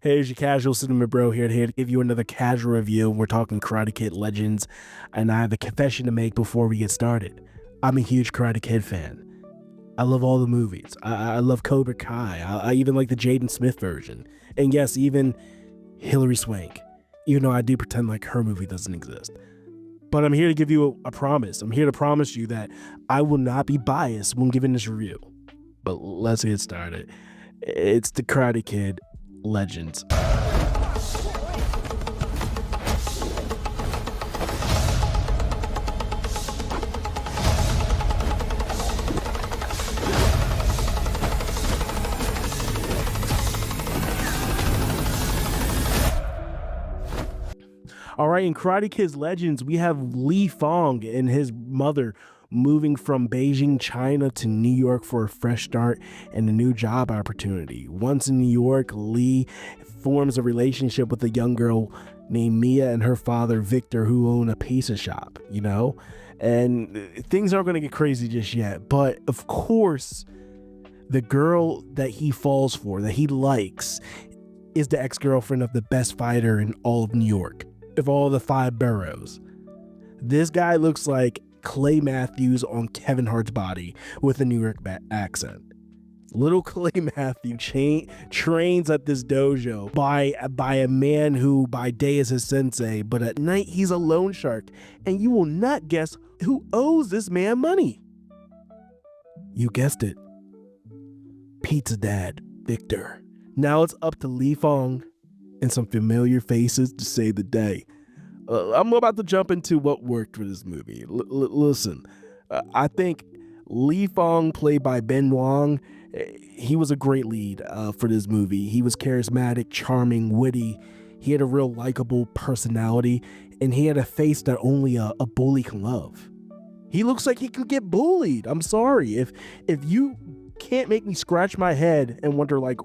Hey, it's your casual cinema bro here to give you another casual review. We're talking Karate Kid Legends, and I have a confession to make before we get started. I'm a huge Karate Kid fan. I love all the movies. I love Cobra Kai. I even like the Jaden Smith version. And yes, even Hilary Swank, even though I do pretend like her movie doesn't exist. But I'm here to give you a promise. I'm here to promise you that I will not be biased when giving this review. But let's get started. It's the Karate Kid Legends. All right, in Karate Kid Legends, we have Li Fong and his mother moving from Beijing, China to New York for a fresh start and a new job opportunity. Once in New York, Lee forms a relationship with a young girl named Mia and her father, Victor, who own a pizza shop, And things aren't going to get crazy just yet. But of course, the girl that he falls for, that he likes, is the ex-girlfriend of the best fighter in all of New York, of all the 5 boroughs. This guy looks like Clay Matthews on Kevin Hart's body with a New York accent. Little Clay Matthews trains at this dojo by a man who by day is his sensei, but at night he's a loan shark, and you will not guess who owes this man money. You guessed it. Pizza Dad, Victor. Now it's up to Li Fong and some familiar faces to save the day. I'm about to jump into what worked for this movie. Listen, I think Li Fong, played by Ben Wong, he was a great lead for this movie. He was charismatic, charming, witty. He had a real likable personality, and he had a face that only a bully can love. He looks like he could get bullied. I'm sorry. If you can't make me scratch my head and wonder, like,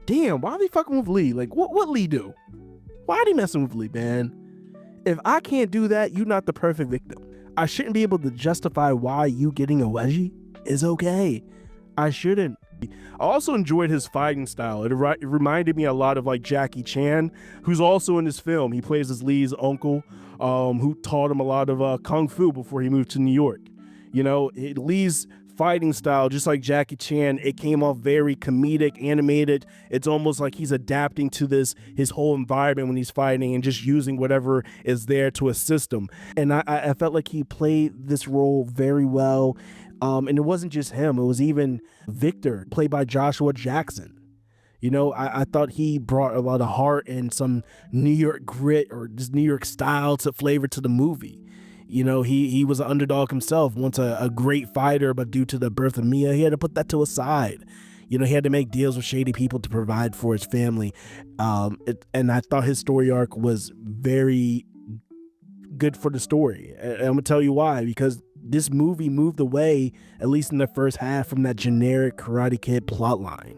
damn, why are they fucking with Lee? Like, what Lee do? Why are they messing with Lee, man? If I can't do that, you're not the perfect victim. I shouldn't be able to justify why you getting a wedgie is okay. I shouldn't. I also enjoyed his fighting style. It reminded me a lot of like Jackie Chan, who's also in this film. He plays as Lee's uncle, who taught him a lot of kung fu before he moved to New York. Lee's fighting style, just like Jackie Chan, it came off very comedic, animated. It's almost like he's adapting to his whole environment when he's fighting and just using whatever is there to assist him. And I felt like he played this role very well. And it wasn't just him, it was even Victor, played by Joshua Jackson. I thought he brought a lot of heart and some New York grit or just New York style to flavor to the movie. He was an underdog himself, once a great fighter, but due to the birth of Mia, he had to put that to a side. He had to make deals with shady people to provide for his family. And I thought his story arc was very good for the story. And I'm going to tell you why, because this movie moved away, at least in the first half, from that generic Karate Kid plotline.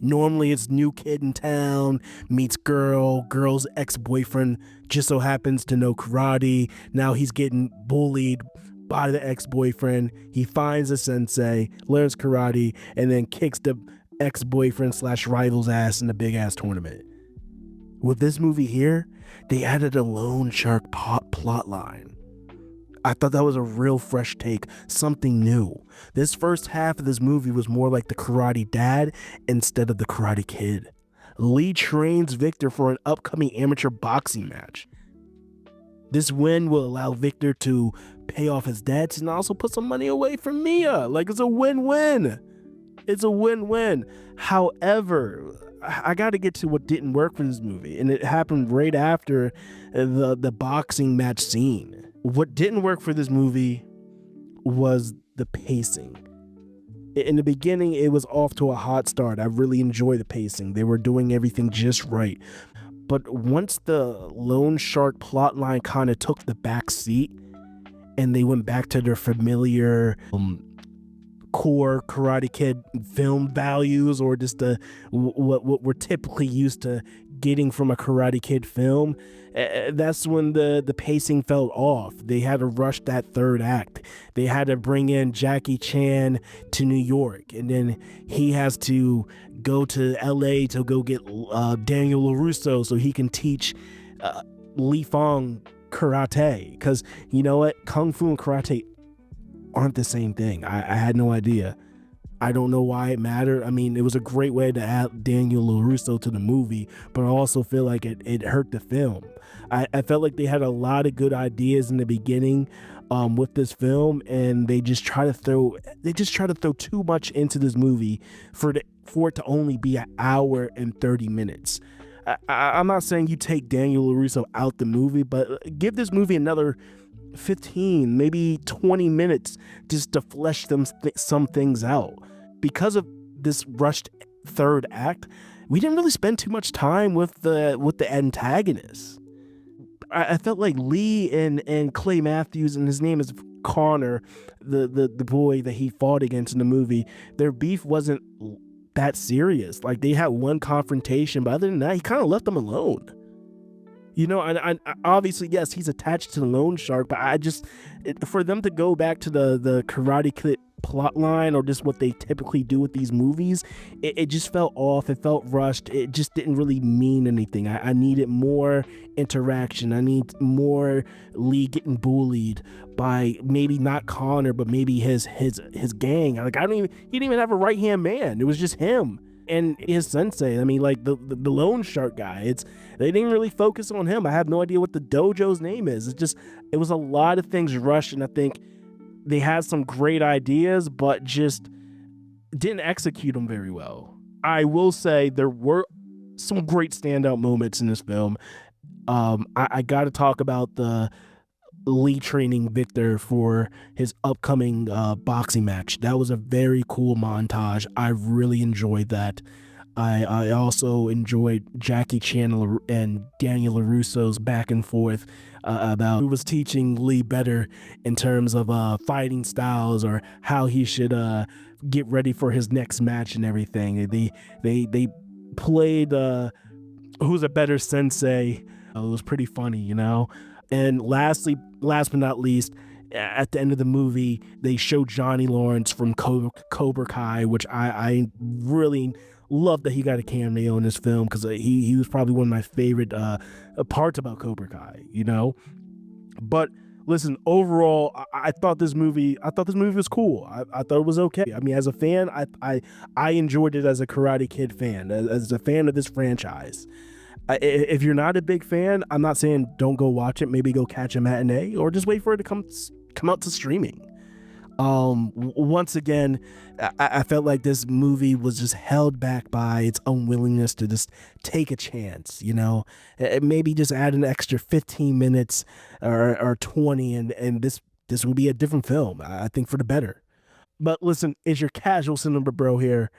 Normally it's new kid in town, meets girl's ex-boyfriend just so happens to know karate. Now he's getting bullied by the ex-boyfriend. He finds a sensei, learns karate, and then kicks the ex-boyfriend / rival's ass in a big ass tournament. With this movie here, they added a loan shark plot line. I thought that was a real fresh take, something new. This first half of this movie was more like the Karate Dad instead of the Karate Kid. Lee trains Victor for an upcoming amateur boxing match. This win will allow Victor to pay off his debts and also put some money away from Mia. Like, it's a win-win. It's a win-win. However, I got to get to what didn't work for this movie, and it happened right after the boxing match scene. What didn't work for this movie was the pacing. In the beginning, it was off to a hot start. I really enjoyed the pacing. They were doing everything just right. But once the loan shark plotline kind of took the back seat and they went back to their familiar core Karate Kid film values, or just what we're typically used to getting from a Karate Kid film, that's when the pacing felt off. They had to rush that third act. They had to bring in Jackie Chan to New York, and then he has to go to LA to go get Daniel LaRusso so he can teach Lee Fong karate. Because you know what? Kung Fu and karate aren't the same thing. I had no idea. I don't know why it mattered. I mean, it was a great way to add Daniel LaRusso to the movie, but I also feel like it hurt the film. I felt like they had a lot of good ideas in the beginning with this film, and they just try to throw too much into this movie for it to only be an hour and 30 minutes. I'm not saying you take Daniel LaRusso out the movie, but give this movie another 15, maybe 20 minutes just to flesh some things out. Because of this rushed third act, we didn't really spend too much time with the antagonists. I felt like Lee and Clay Matthews, and his name is Connor, the boy that he fought against in the movie, their beef wasn't that serious. Like, they had one confrontation, but other than that, he kind of left them alone. You know, I obviously, yes, he's attached to the loan shark, but for them to go back to the Karate Kid plot line, or just what they typically do with these movies, it just felt off. It felt rushed. It just didn't really mean anything. I needed more interaction. I need more Lee getting bullied by maybe not Connor, but maybe his gang. Like, he didn't even have a right hand man. It was just him and his sensei. I mean, like the loan shark guy. They didn't really focus on him. I have no idea what the dojo's name is. It was a lot of things rushed, and I think they had some great ideas, but just didn't execute them very well. I will say there were some great standout moments in this film. I got to talk about the Lee training Victor for his upcoming boxing match. That was a very cool montage. I really enjoyed that. I also enjoyed Jackie Chan and Daniel LaRusso's back and forth about who was teaching Lee better in terms of fighting styles, or how he should get ready for his next match and everything. They played who's a better sensei. It was pretty funny, you know. And last but not least, at the end of the movie, they show Johnny Lawrence from Cobra Kai, which I really love that he got a cameo in this film, because he was probably one of my favorite parts about Cobra Kai, you know. But listen, overall, I thought this movie was cool. I thought it was okay. I mean, as a fan, I enjoyed it as a Karate Kid fan, as a fan of this franchise. If you're not a big fan, I'm not saying don't go watch it. Maybe go catch a matinee, or just wait for it to come out to streaming. Once again, I felt like this movie was just held back by its unwillingness to just take a chance, you know. Maybe just add an extra 15 minutes or 20, and this will be a different film, I think, for the better. But listen, it's your casual cinema bro here.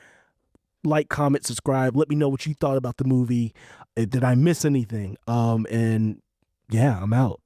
Like, comment, subscribe. Let me know what you thought about the movie. Did I miss anything? And yeah, I'm out.